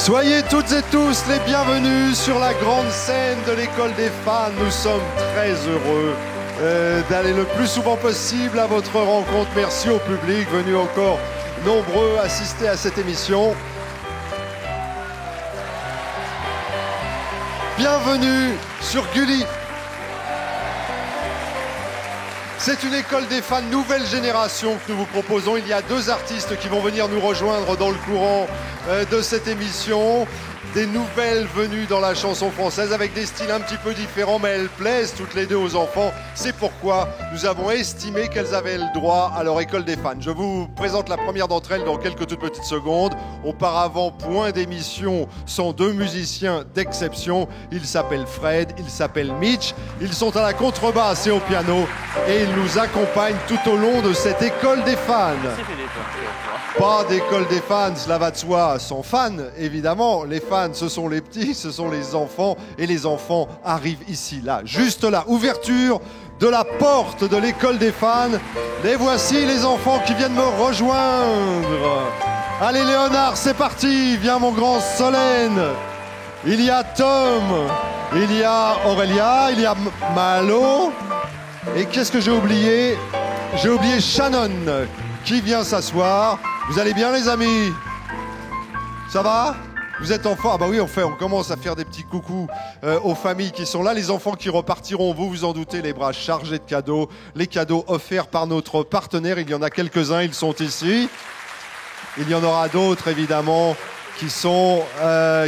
Soyez toutes et tous les bienvenus sur la grande scène de l'école des fans. Nous sommes très heureux d'aller le plus souvent possible à votre rencontre. Merci au public venu encore nombreux assister à cette émission. Bienvenue sur Gulli. C'est une école des fans nouvelle génération que nous vous proposons. Il y a deux artistes qui vont venir nous rejoindre dans le courant de cette émission. Des nouvelles venues dans la chanson française avec des styles un petit peu différents, mais elles plaisent toutes les deux aux enfants. C'est pourquoi nous avons estimé qu'elles avaient le droit à leur école des fans. Je vous présente la première d'entre elles dans quelques toutes petites secondes. Auparavant, point d'émission sont deux musiciens d'exception. Ils s'appellent Fred, ils s'appellent Mitch. Ils sont à la contrebasse et au piano et ils nous accompagnent tout au long de cette école des fans. Pas d'école des fans, cela va de soi, sans fans, évidemment. Les fans, ce sont les petits, ce sont les enfants. Et les enfants arrivent ici, là, juste là. Ouverture de la porte de l'école des fans. Les voici, les enfants qui viennent me rejoindre. Allez, Léonard, c'est parti. Viens, mon grand Solène. Il y a Tom. Il y a Aurélia. Il y a Malo. Et qu'est-ce que j'ai oublié? J'ai oublié Shannon, qui vient s'asseoir. Vous allez bien, les amis? Ça va? Vous êtes en forme? Ah bah oui, on commence à faire des petits coucous aux familles qui sont là. Les enfants qui repartiront, vous vous en doutez, les bras chargés de cadeaux. Les cadeaux offerts par notre partenaire. Il y en a quelques-uns, ils sont ici. Il y en aura d'autres, évidemment, qui sont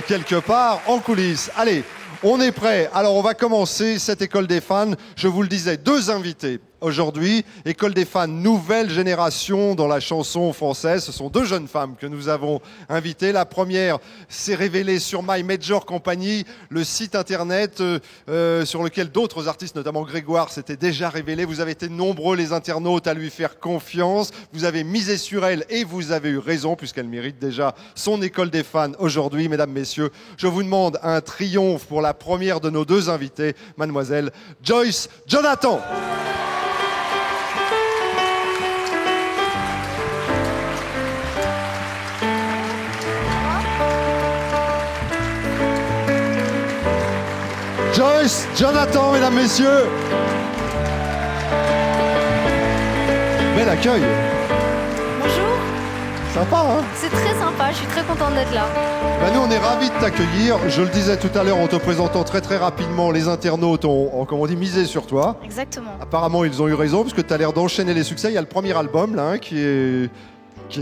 quelque part en coulisses. Allez, on est prêts. Alors, on va commencer cette école des fans. Je vous le disais, deux invités. Aujourd'hui, école des fans, nouvelle génération dans la chanson française. Ce sont deux jeunes femmes que nous avons invitées. La première s'est révélée sur My Major Company, le site internet sur lequel d'autres artistes, notamment Grégoire, s'étaient déjà révélés. Vous avez été nombreux, les internautes, à lui faire confiance. Vous avez misé sur elle et vous avez eu raison puisqu'elle mérite déjà son école des fans aujourd'hui. Mesdames, messieurs, je vous demande un triomphe pour la première de nos deux invitées, mademoiselle Joyce Jonathan. Joyce Jonathan, mesdames, messieurs. Bel accueil. Bonjour. Sympa, hein? C'est très sympa, je suis très contente d'être là. Ben nous, on est ravis de t'accueillir. Je le disais tout à l'heure en te présentant très très rapidement, les internautes ont comme on dit, misé sur toi. Exactement. Apparemment, ils ont eu raison, parce que tu as l'air d'enchaîner les succès. Il y a le premier album, là, hein, qui est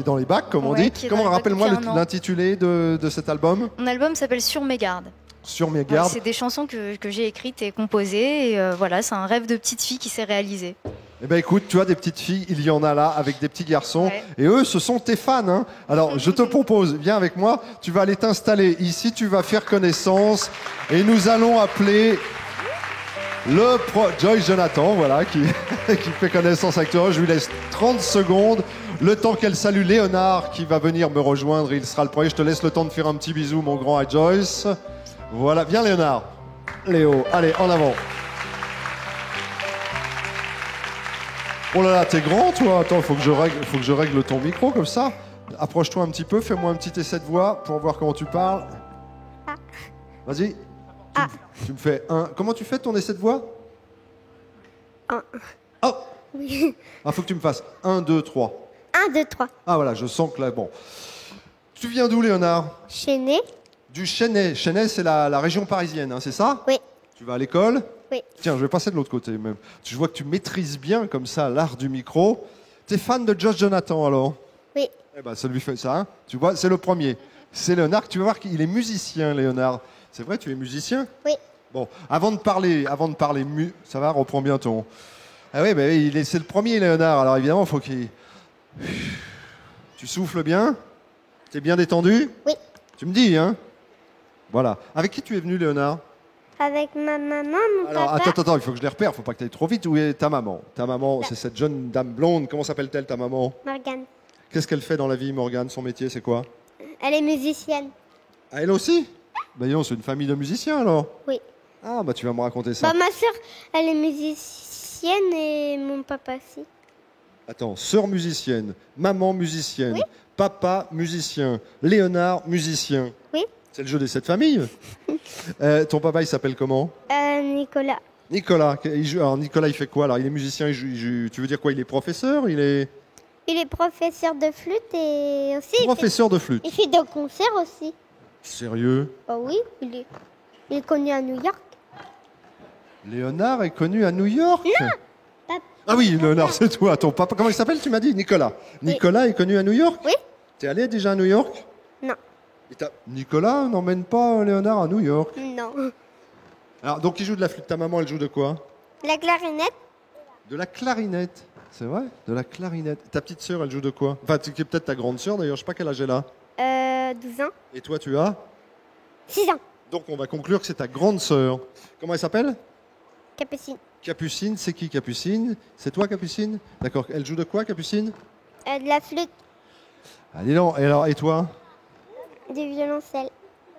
dans les bacs, comme on dit. Comment, rappelle-moi l'intitulé de cet album? Mon album s'appelle Sur mes gardes. Sur mes gardes. C'est des chansons que j'ai écrites et composées. Et voilà, c'est un rêve de petite fille qui s'est réalisé. Eh ben écoute, tu as des petites filles, il y en a là avec des petits garçons. Ouais. Et eux, ce sont tes fans. Hein. Alors, je te propose, viens avec moi, tu vas aller t'installer ici, tu vas faire connaissance. Et nous allons appeler Joyce Jonathan, voilà, qui fait connaissance avec toi. Je lui laisse 30 secondes. Le temps qu'elle salue Léonard, qui va venir me rejoindre. Il sera le premier. Je te laisse le temps de faire un petit bisou, mon grand, à Joyce. Voilà, viens Léonard. Léo, allez, en avant. Oh là là, t'es grand toi. Attends, faut que je règle ton micro comme ça. Approche-toi un petit peu, fais-moi un petit essai de voix pour voir comment tu parles. Vas-y. Tu me fais un. Comment tu fais ton essai de voix? Oh. Oui. Ah, faut que tu me fasses 1, 2, 3. 1, 2, 3. Ah voilà, je sens que là, bon. Tu viens d'où, Léonard? Chennai. Du Chennai. Chennai, c'est la région parisienne, hein, c'est ça? Oui. Tu vas à l'école? Oui. Tiens, je vais passer de l'autre côté même. Je vois que tu maîtrises bien comme ça l'art du micro. T'es fan de Joyce Jonathan alors? Oui. Eh ben, ça lui fait ça, hein. Tu vois, c'est le premier. C'est Léonard. Tu vas voir qu'il est musicien, Léonard. C'est vrai, tu es musicien? Oui. Bon, avant de parler, ça va, reprends bien ton. Ah oui, ben, c'est le premier, Léonard. Alors évidemment, il faut qu'il. Tu souffles bien? T'es bien détendu? Oui. Tu me dis, hein? Voilà. Avec qui tu es venu, Léonard? Avec ma maman, mon Alors, papa. attends, il faut que je les repère, faut pas que tu ailles trop vite. Où est ta maman? Ta maman, c'est cette jeune dame blonde. Comment s'appelle-t-elle, ta maman? Morgane. Qu'est-ce qu'elle fait dans la vie, Morgane? Son métier, c'est quoi? Elle est musicienne. Ah, elle aussi? Bah, dis donc, c'est une famille de musiciens, alors? Oui. Ah, bah, tu vas me raconter ça. Bah, ma soeur, elle est musicienne et mon papa aussi. Attends, sœur musicienne, maman musicienne, Oui. papa musicien, Léonard musicien. Oui. C'est le jeu des 7 familles. Ton papa, il s'appelle comment? Nicolas. Nicolas. Alors, Nicolas, il fait quoi? Alors, il est musicien, tu veux dire quoi? Il est professeur? Il est Professeur de flûte et aussi... professeur de flûte. Il fait des concerts aussi. Sérieux? Oh oui, il est connu à New York. Léonard est connu à New York? Non, Ah oui, Léonard, c'est toi. Ton papa, comment il s'appelle, tu m'as dit? Nicolas. Oui. Nicolas est connu à New York? Oui. T'es allé déjà à New York? Non. Nicolas n'emmène pas Léonard à New York. Non. Alors, donc, il joue de la flûte. Ta maman, elle joue de quoi? La clarinette. De la clarinette. C'est vrai? De la clarinette. Ta petite sœur, elle joue de quoi? Enfin, qui est peut-être ta grande sœur, d'ailleurs. Je sais pas quel âge elle a. 12 ans. Et toi, tu as? 6 ans. Donc, on va conclure que c'est ta grande sœur. Comment elle s'appelle? Capucine. Capucine, c'est qui Capucine? C'est toi, Capucine? D'accord. Elle joue de quoi, Capucine? De la flûte. Ah, dis donc. Et alors, et toi? Du violoncelle.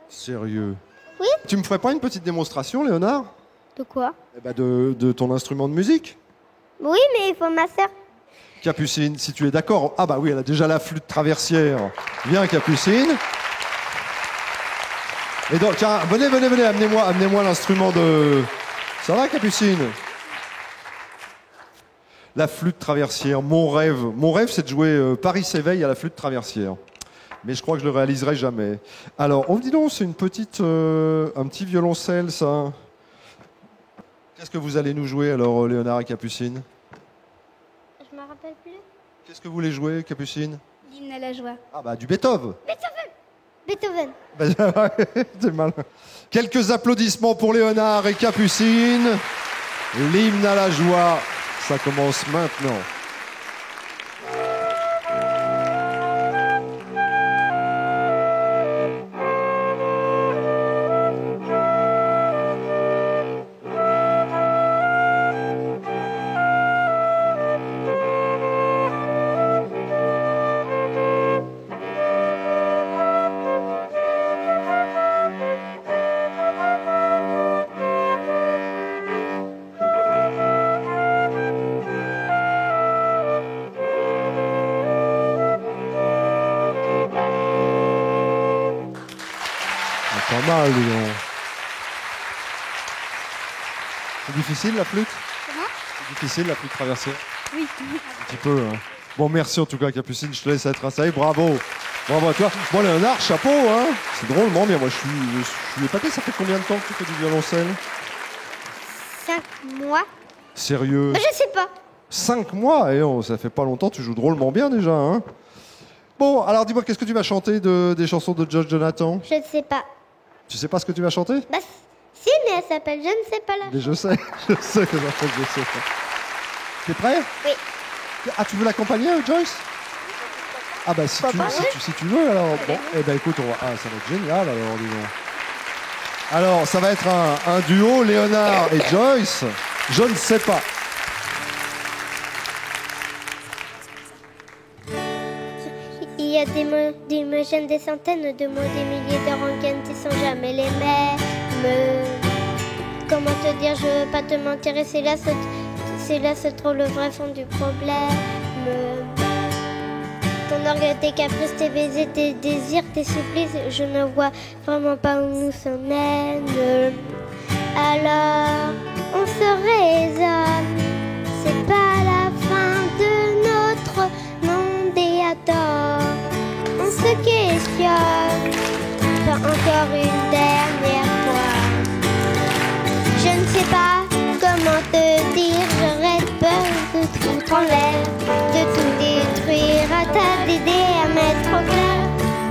Sérieux? Oui. Tu me ferais pas une petite démonstration, Léonard? De quoi? Eh ben de ton instrument de musique. Oui, mais il faut ma sœur. Capucine, si tu es d'accord. Ah bah oui, elle a déjà la flûte traversière. Viens, Capucine. Et donc, tiens, venez, amenez-moi l'instrument de... Ça va, Capucine? La flûte traversière, mon rêve, c'est de jouer Paris s'éveille à la flûte traversière. Mais je crois que je le réaliserai jamais. Alors, on me dit donc, c'est un petit violoncelle, ça. Qu'est-ce que vous allez nous jouer, alors, Léonard et Capucine? Je me rappelle plus. Qu'est-ce que vous voulez jouer, Capucine? L'hymne à la joie. Ah bah, du Beethoven. Beethoven. Bah, c'est malin. Quelques applaudissements pour Léonard et Capucine. L'hymne à la joie, ça commence maintenant. Pas mal, dis donc. C'est difficile, la flûte? Comment? C'est difficile, la flûte traversière? Oui. Un petit peu, hein. Bon, merci en tout cas, Capucine. Je te laisse être installée. Bravo. Bravo à toi. Bon, Léonard, chapeau, hein. C'est drôlement bien. Moi, je suis épaté. Ça fait combien de temps que tu fais du violoncelle? 5 mois. Sérieux? Je sais pas. 5 mois? Et ça fait pas longtemps. Tu joues drôlement bien déjà, hein. Bon, alors dis-moi, qu'est-ce que tu vas chanter des chansons de Josh Jonathan? Je ne sais pas. Tu sais pas ce que tu vas chanter? Bah, si, mais elle s'appelle Je ne sais pas là. Mais je sais que je sais pas. T'es prêt? Oui. Ah, tu veux l'accompagner, Joyce? Ah bah si tu veux, alors bon, eh ben écoute, ça va être génial, alors dis donc. Alors, ça va être un duo, Léonard et Joyce. Je ne sais pas. Il y a des chaînes, des centaines de mots, des milliers de rengaines qui sont jamais les mêmes. Comment te dire, je veux pas te mentir, et c'est là se trouve le vrai fond du problème. Ton orgueil, tes caprices, tes baisers, tes désirs, tes supplices, je ne vois vraiment pas où nous s'en mène. Alors, on se raisonne, c'est pas la fin de notre monde et à tort. On se questionne, pas encore une dernière fois. Je ne sais pas comment te dire, j'aurais peur de tout foutre en l'air, de tout détruire, à tas d'idées à mettre au clair.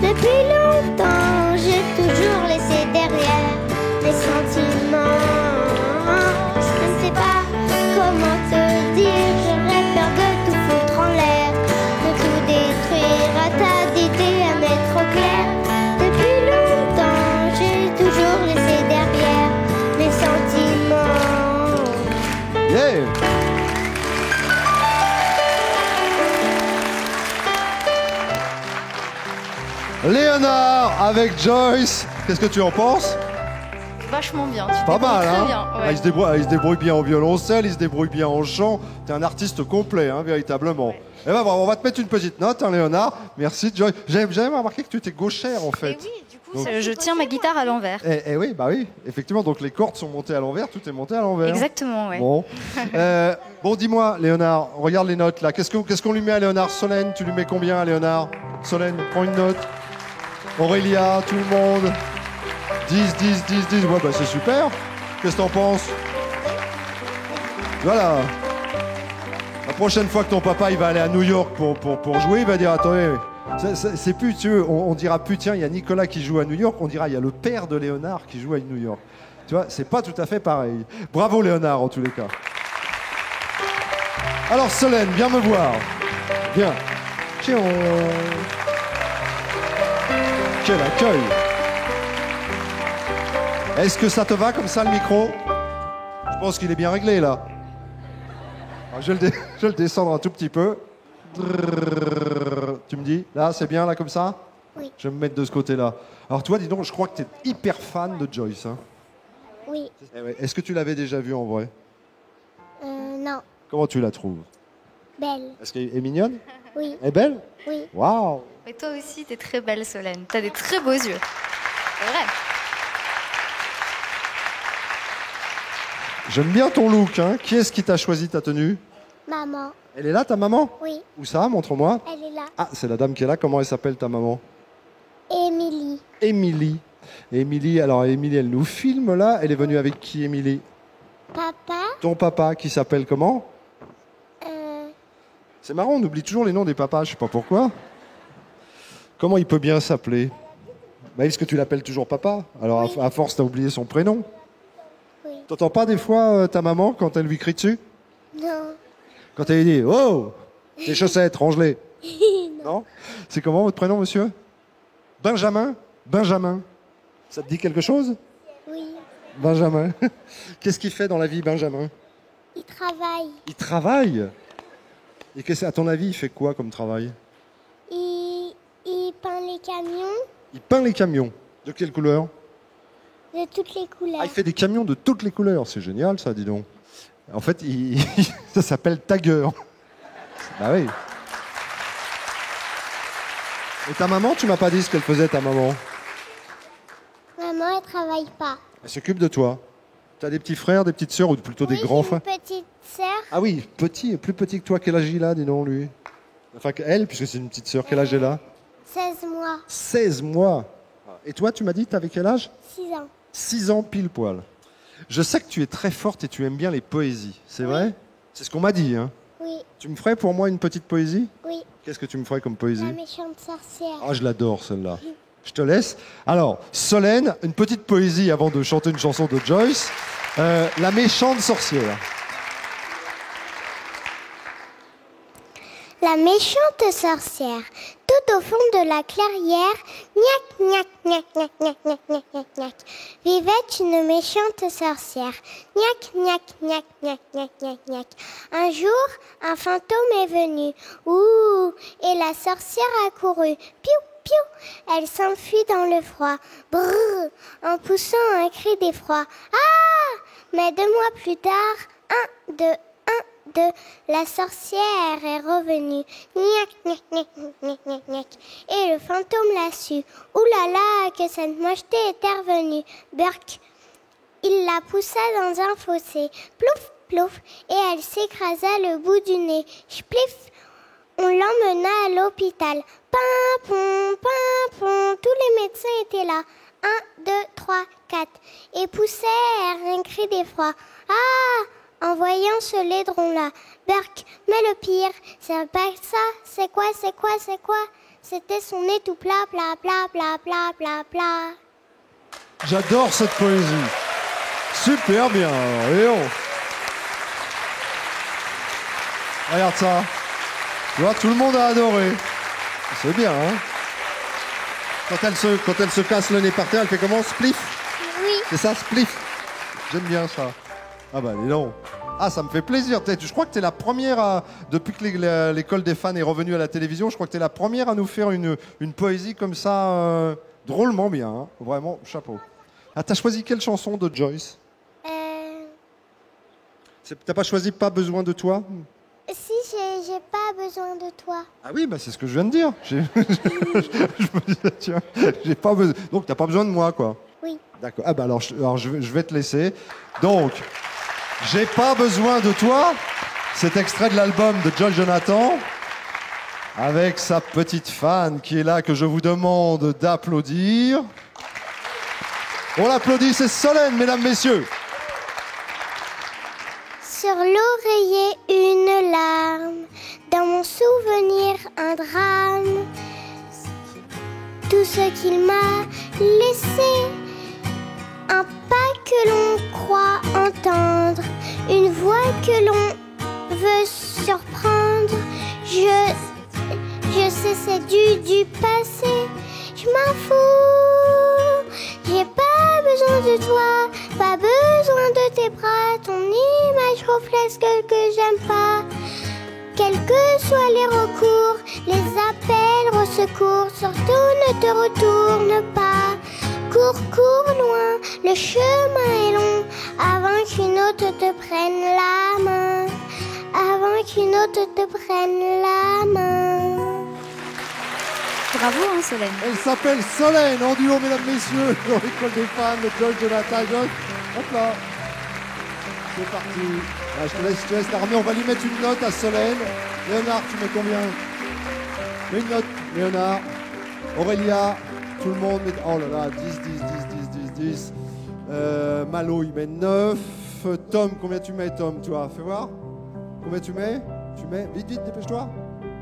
Depuis longtemps, j'ai toujours laissé derrière mes sentiments. Je ne sais pas comment te dire, j'aurais peur de tout foutre en l'air, de tout détruire, à tas d'idées à mettre au clair. Depuis longtemps, j'ai toujours laissé derrière mes sentiments. Yeah! Léonard avec Joyce. Qu'est-ce que tu en penses? Vachement bien. Tu Pas débrouilles mal, très hein? bien, ouais. Ah, il se débrouille bien au violoncelle, il se débrouille bien en chant. T'es un artiste complet, hein, véritablement. Ouais. Eh ben, on va te mettre une petite note, hein, Léonard. Merci, Joyce. J'avais remarqué que tu étais gauchère, en fait. Et oui, du coup, Donc- Je tiens ma guitare à l'envers. Oui, bah oui, effectivement. Donc les cordes sont montées à l'envers, tout est monté à l'envers. Exactement, ouais. Bon, bon, dis-moi, Léonard, regarde les notes là. Qu'est-ce qu'on lui met à Léonard? Solène, tu lui mets combien à Léonard? Solène, prends une note. Aurélia, tout le monde. 10, 10, 10, 10. Ouais, bah c'est super. Qu'est-ce que t'en penses? Voilà. La prochaine fois que ton papa il va aller à New York pour jouer, il va dire attendez, c'est plus, tu vois, on dira plus tiens, il y a Nicolas qui joue à New York, on dira il y a le père de Léonard qui joue à New York. Tu vois, c'est pas tout à fait pareil. Bravo Léonard en tous les cas. Alors Solène, viens me voir. Viens. Tiens. Quel accueil. Est-ce que ça te va comme ça le micro? Je pense qu'il est bien réglé là. Alors, je vais le descendre un tout petit peu. Tu me dis, là c'est bien là comme ça? Oui. Je vais me mettre de ce côté-là. Alors toi, dis donc, je crois que tu es hyper fan de Joyce. Hein. Oui. Est-ce que tu l'avais déjà vue en vrai? Non. Comment tu la trouves? Belle. Est-ce qu'elle est mignonne? Oui. Elle est belle? Oui. Waouh! Mais toi aussi, t'es très belle, Solène. T'as des très beaux yeux. C'est vrai. J'aime bien ton look. Hein. Qui est-ce qui t'a choisi ta tenue? Maman. Elle est là, ta maman? Oui. Où ça? Montre-moi. Elle est là. Ah, c'est la dame qui est là. Comment elle s'appelle, ta maman? Émilie. Émilie. Émilie, alors Émilie, elle nous filme là. Elle est venue avec qui, Émilie? Papa. Ton papa, qui s'appelle comment? Euh, C'est marrant, on oublie toujours les noms des papas, je sais pas pourquoi. Comment il peut bien s'appeler? Bah, parce que tu l'appelles toujours papa. Alors Oui. à force, t'as oublié son prénom. oui. T'entends pas des fois ta maman quand elle lui crie dessus? Non. Quand elle lui dit oh, tes chaussettes, range-les. Non? C'est comment votre prénom, monsieur? Benjamin? Benjamin. Ça te dit quelque chose? Oui. Benjamin. Qu'est-ce qu'il fait dans la vie, Benjamin? Il travaille. Il travaille. Et à ton avis, il fait quoi comme travail? Il peint les camions Il peint les camions. De quelle couleur? de toutes les couleurs. Ah, il fait des camions de toutes les couleurs. C'est génial, ça, dis donc. En fait, ça s'appelle tagueur. Bah oui. Et ta maman, tu m'as pas dit ce qu'elle faisait, ta maman? Maman, elle travaille pas. Elle s'occupe de toi. T'as des petits frères, des petites sœurs ou plutôt des Oui, grands j'ai frères? une petite sœur. Ah oui, petit, plus petit que toi. Quel âge il a, dis donc, lui? Enfin, elle, puisque c'est une petite sœur. Quel âge elle a? 16 mois. 16 mois. Et toi, tu m'as dit, t'avais quel âge? 6 ans. 6 ans pile poil. Je sais que tu es très forte et tu aimes bien les poésies. C'est vrai? C'est ce qu'on m'a dit. Hein. Oui, Tu me ferais pour moi une petite poésie? oui. Qu'est-ce que tu me ferais comme poésie? La méchante sorcière. Ah, je l'adore celle-là. Je te laisse. Alors, Solène, une petite poésie avant de chanter une chanson de Joyce. La méchante sorcière. La méchante sorcière, tout au fond de la clairière, gnac, gnac, gnac, gnac, gnac, gnac, gnac, gnac, vivait une méchante sorcière. Gnac, gnac, gnac, gnac, gnac, gnac, gnac. Un jour, un fantôme est venu. Ouh, et la sorcière a couru. Piou, piou, elle s'enfuit dans le froid. Brrr, en poussant un cri d'effroi. Ah! Mais 2 mois plus tard, 1, 2, 1, 2, la sorcière est revenue. Gnac, gnac, gnac, gnac, gnac, gnac. Et le fantôme l'a su. Ouh là là, que cette mocheté était revenue. Burk, il la poussa dans un fossé. Plouf, plouf, et elle s'écrasa le bout du nez. Spliff, on l'emmena à l'hôpital. Pimpon, pimpon, tous les médecins étaient là. 1, 2, 3, 4. Et poussèrent un cri d'effroi. Ah! En voyant ce laidron-là. Burk, mais le pire, c'est pas ça. C'est quoi? C'était son nez tout plat, plat, plat, plat, plat, plat, plat. J'adore cette poésie. Super bien. Léon. Regarde ça. Tu vois, tout le monde a adoré. C'est bien, hein? Quand elle se casse le nez par terre, elle fait comment? Spliff? Oui. C'est ça, spliff? J'aime bien ça. Ah bah, dis donc. Ah, ça me fait plaisir. Je crois que tu es la première, depuis que l'école des fans est revenue à la télévision, je crois que tu es la première à nous faire une poésie comme ça, drôlement bien. Hein. Vraiment, chapeau. Ah, t'as choisi quelle chanson de Joyce? T'as pas choisi Pas besoin de toi? Si, j'ai pas besoin de toi. Ah oui, bah c'est ce que je viens de dire. Je me disais, tiens, j'ai pas besoin. Donc, t'as pas besoin de moi, quoi. Oui. D'accord. Ah bah alors, je vais te laisser. Donc, j'ai pas besoin de toi. Cet extrait de l'album de Joy Jonathan, avec sa petite fan qui est là, que je vous demande d'applaudir. On l'applaudit, c'est Solène, mesdames, messieurs. Sur l'oreiller, une larme. Dans mon souvenir, un drame. Tout ce qu'il m'a laissé. Un pas que l'on croit entendre. Une voix que l'on veut surprendre. Je sais, c'est du passé. Je m'en fous. J'ai pas besoin de toi, pas besoin de tes bras. Ton image reflète ce que j'aime pas. Quels que soient les recours, les appels au secours, surtout ne te retourne pas. Cours, cours loin, le chemin est long, avant qu'une autre te prenne la main. Avant qu'une autre te prenne la main. Bravo, hein, Solène. Elle s'appelle Solène, en duo, mesdames, messieurs, dans l'école des fans de Joy Jonathan. Joy, hop là. C'est parti. Ah, je te laisse l'armer. On va lui mettre une note à Solène. Léonard, tu mets combien? Mets une note, Léonard. Aurélia, tout le monde met... Oh là là, 10. Malo, il met 9. Tom, combien tu mets, Tom, toi? Fais voir. Combien tu mets? Tu mets... Vite, dépêche-toi.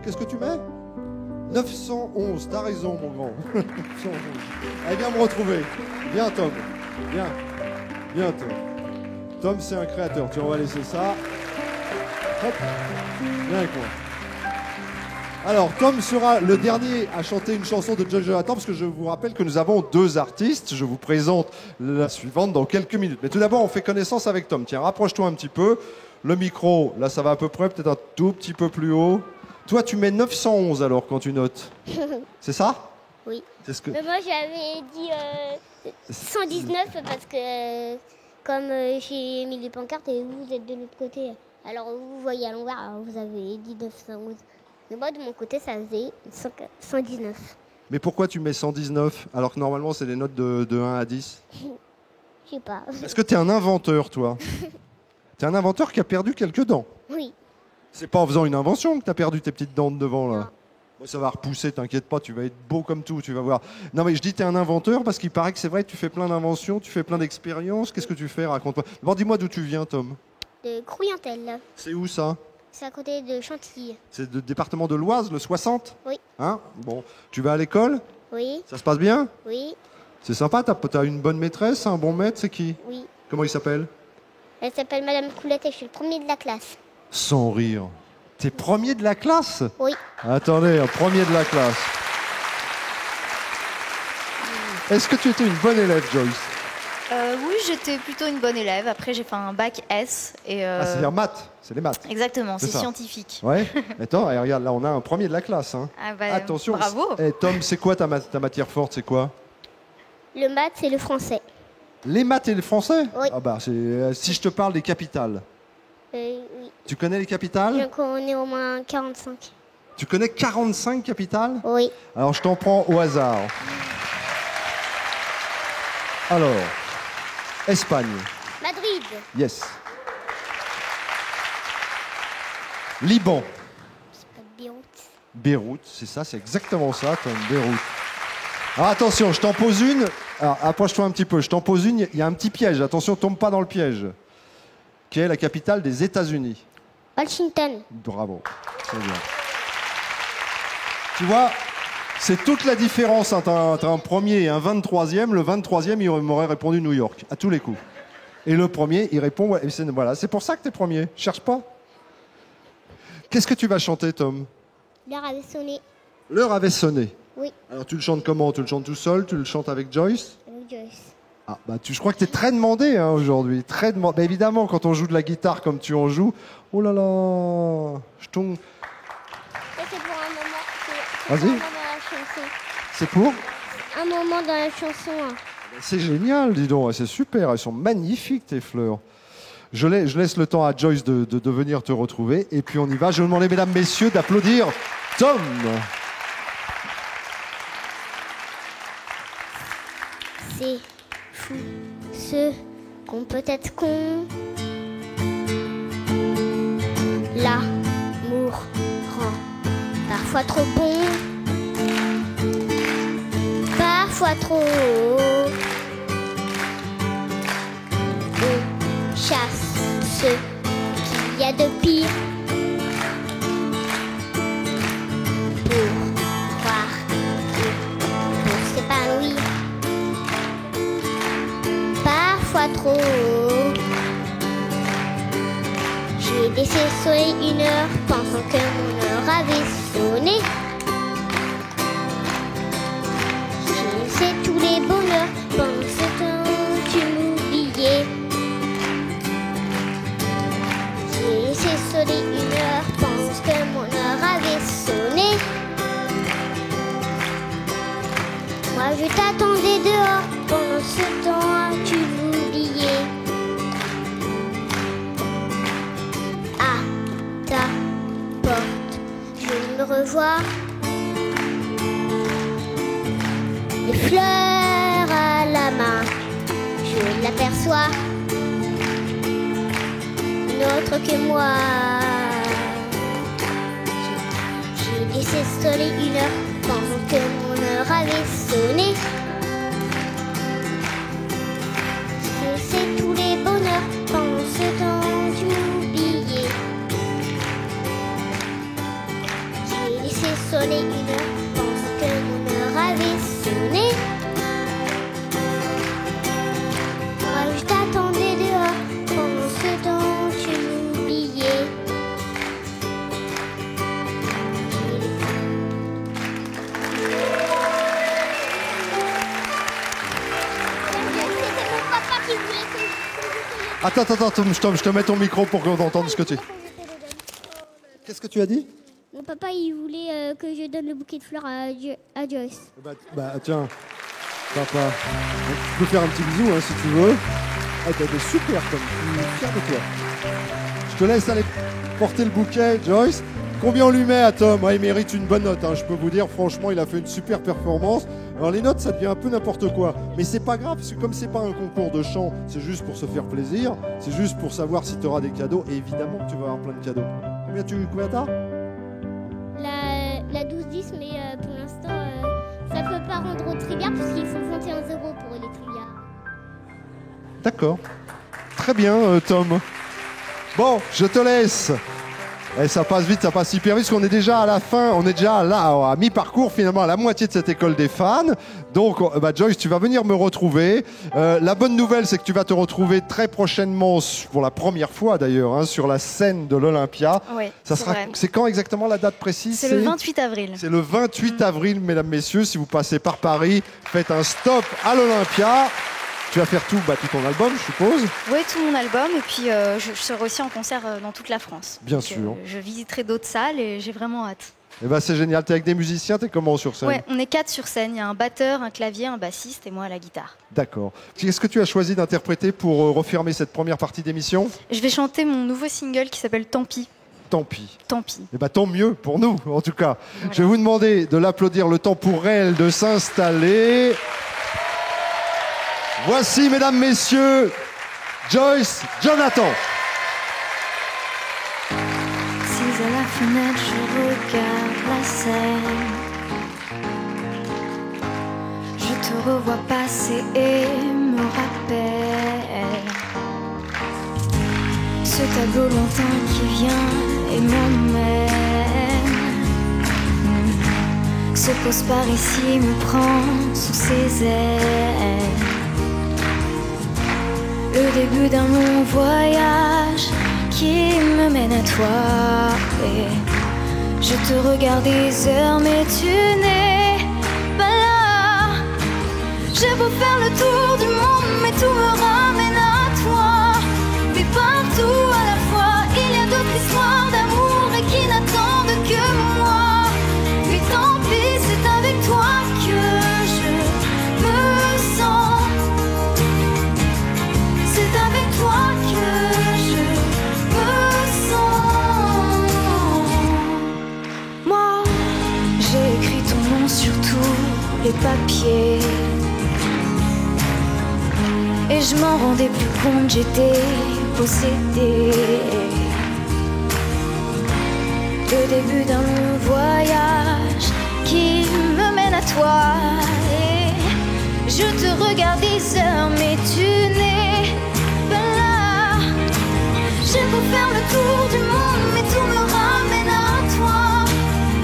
Qu'est-ce que tu mets? 911, t'as raison, mon grand. 911. Allez, viens me retrouver. Viens, Tom. Viens, Tom. Tom, c'est un créateur. Tu on va laisser ça. Hop. Viens avec moi. Alors, Tom sera le dernier à chanter une chanson de Joy Jonathan, parce que je vous rappelle que nous avons 2 artistes. Je vous présente la suivante dans quelques minutes. Mais tout d'abord, on fait connaissance avec Tom. Tiens, rapproche-toi un petit peu. Le micro, là, ça va à peu près, peut-être un tout petit peu plus haut. Toi, tu mets 911 alors quand tu notes. C'est ça? Oui. C'est ce que... Mais moi, j'avais dit 119 parce que comme j'ai mis les pancartes et vous êtes de l'autre côté. Alors, vous voyez à l'envers, alors vous avez dit 911. Mais moi, de mon côté, ça faisait 119. Mais pourquoi tu mets 119 alors que normalement, c'est des notes de 1 à 10? Je sais pas. Est-ce que tu es un inventeur, toi? Tu es un inventeur qui a perdu quelques dents. Oui. C'est pas en faisant une invention que tu as perdu tes petites dents de devant, là. Non. Bon, ça va repousser, t'inquiète pas, tu vas être beau comme tout, tu vas voir. Non, mais je dis tu es un inventeur parce qu'il paraît que c'est vrai que tu fais plein d'inventions, tu fais plein d'expériences. Qu'est-ce que tu fais? Raconte-moi. Bon, dis-moi d'où tu viens, Tom. De Crouyantel. C'est où ça? C'est à côté de Chantilly. C'est le département de l'Oise, le 60? Oui. Hein? Bon, tu vas à l'école? Oui. Ça se passe bien? Oui. C'est sympa, t'as une bonne maîtresse, un bon maître, c'est qui? Oui. Comment il s'appelle? Elle s'appelle Madame Coulette et je suis le premier de la classe. Sans rire. T'es premier de la classe? Oui. Attendez, un premier de la classe. Est-ce que tu étais une bonne élève, Joyce? Oui, j'étais plutôt une bonne élève. Après, j'ai fait un bac S. Et, Ah, c'est-à-dire maths, c'est les maths. Exactement, c'est ça. scientifique. Ouais. Attends, et regarde, là, on a un premier de la classe. Hein. Ah bah, Attention. bravo. Tom, c'est quoi ta matière forte? C'est quoi? Le maths, c'est le français. Les maths et le français? Oui. Ah bah, si je te parle des capitales. Oui. Tu connais les capitales? J'en connais au moins 45. Tu connais 45 capitales? Oui. Alors, je t'en prends au hasard. Alors, Espagne. Madrid. Yes. Liban. C'est pas Beyrouth. Beyrouth, c'est ça, c'est exactement ça, Tom, Beyrouth. Alors attention, je t'en pose une. Alors approche-toi un petit peu, je t'en pose une, il y a un petit piège, attention, tombe pas dans le piège. Qui est la capitale des États-Unis? Washington. Bravo, c'est bien. Tu vois, c'est toute la différence entre un premier et un 23e. Le 23e, il m'aurait répondu New York, à tous les coups. Et le premier, il répond, ouais, voilà, c'est pour ça que t'es premier, cherche pas. Qu'est-ce que tu vas chanter, Tom? L'heure avait sonné. L'heure avait sonné. Oui, Alors tu le chantes comment? Tu le chantes tout seul? Tu le chantes avec Joyce? avec Joyce. Ah bah je crois que tu es très demandé hein, aujourd'hui. Très demandé. Bah, évidemment, quand on joue de la guitare comme tu en joues, oh là là, je tombe. Ça, c'est pour un moment. Vas-y. Un moment dans la chanson. C'est pour? Un moment dans la chanson. Hein. C'est génial, dis donc. C'est super. Elles sont magnifiques tes fleurs. Je laisse le temps à Joyce de venir te retrouver. Et puis on y va. Je vais demander, mesdames, messieurs, d'applaudir Tom. C'est fou, ceux qu'on peut être con. L'amour rend parfois trop bon, parfois trop. On chasse ce qu'il y a de pire pour croire et pour s'épanouir. Parfois trop. J'ai laissé sonner 1 heure, pensant que mon heure avait sonné. J'ai laissé tous les bonheurs, pendant ce temps tu m'oubliais. J'ai laissé sonner 1 heure, pensant que mon heure avait sonné. Moi je t'attendais dehors, pendant ce temps tu m'oubliais. À ta porte, je me revois. Les fleurs à la main, je l'aperçois. Une autre que moi. J'ai laissé sonner 1 heure, pensant que mon heure avait sonné. J'ai laissé tous les bonheurs, pendant ce temps tu m'oubliais. J'ai laissé sonner 1 heure, pensant que mon heure avait sonné. Moi je t'attendais dehors, pendant ce temps tu m'oubliais. Attends, Tom, je te mets ton micro pour qu'on entende ce que tu dis. Qu'est-ce que tu as dit? Mon papa, il voulait que je donne le bouquet de fleurs à Joyce. Bah tiens, papa, tu peux faire un petit bisou hein, si tu veux. Ah, t'as été super, Tom, je suis fier de toi. Je te laisse aller porter le bouquet, Joyce. Combien on lui met à Tom? Il mérite une bonne note, hein, je peux vous dire. Franchement, il a fait une super performance. Alors les notes, ça devient un peu n'importe quoi. Mais c'est pas grave, parce que comme c'est pas un concours de chant, c'est juste pour se faire plaisir. C'est juste pour savoir si tu auras des cadeaux. Et évidemment que tu vas avoir plein de cadeaux. Combien t'as? La 12-10, mais pour l'instant, ça peut pas rendre au trivia, parce qu'il faut compter un 0 pour les trivia. D'accord. Très bien, Tom. Bon, je te laisse. Et ça passe vite, ça passe hyper vite, parce qu'on est déjà à la fin, on est déjà là, à mi-parcours, finalement, à la moitié de cette école des fans. Donc, Joyce, tu vas venir me retrouver. La bonne nouvelle, c'est que tu vas te retrouver très prochainement, pour la première fois d'ailleurs, hein, sur la scène de l'Olympia. Oui, c'est quand exactement la date précise? C'est le 28 avril. C'est le 28 avril, mesdames, messieurs. Si vous passez par Paris, faites un stop à l'Olympia. Tu vas faire tout ton album, je suppose? Oui, tout mon album. Et puis, je serai aussi en concert dans toute la France. Bien sûr. Je visiterai d'autres salles et j'ai vraiment hâte. Eh ben, c'est génial. T'es avec des musiciens, t'es comment sur scène? Oui, on est 4 sur scène. Il y a un batteur, un clavier, un bassiste et moi à la guitare. D'accord. Qu'est-ce que tu as choisi d'interpréter pour refermer cette première partie d'émission? Je vais chanter mon nouveau single qui s'appelle Tant pis. Tant pis. Tant pis. Eh ben, tant mieux pour nous, en tout cas. Voilà. Je vais vous demander de l'applaudir le temps pour elle de s'installer. Voici, mesdames, messieurs, Joyce Jonathan. Assise à la fenêtre, je regarde la scène. Je te revois passer et me rappelle ce tableau lointain qui vient et m'emmène, se pose par ici, me prend sous ses ailes. Le début d'un long voyage qui me mène à toi. Et je te regarde des heures, mais tu n'es pas là. J'ai beau faire le tour du monde, mais tout me ramène à toi. Mais partout à la fois, il y a d'autres histoires d'amour et qui n'attendent que moi. Mais tant pis, c'est avec toi que je me sens. C'est avec toi que je Je m'en rendais plus compte, j'étais possédée. Le début d'un long voyage qui me mène à toi. Et je te regarde des heures, mais tu n'es pas là. J'ai beau faire le tour du monde, mais tout me ramène à toi.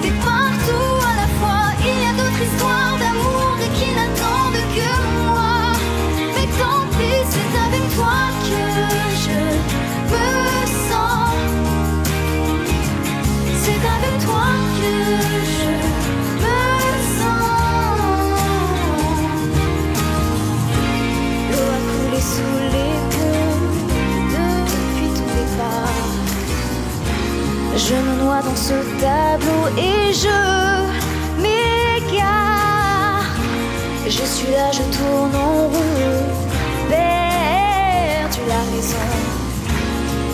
T'es partout à la fois, il y a d'autres histoires d'amour et qui n'attendent que moi. Mais tant pis, c'est avec toi que je me sens. C'est avec toi que je me sens. L'eau a coulé sous les ponts depuis ton départ. Je me noie dans ce tableau et je m'égare. Je suis là, je tourne en rond, perdu la raison.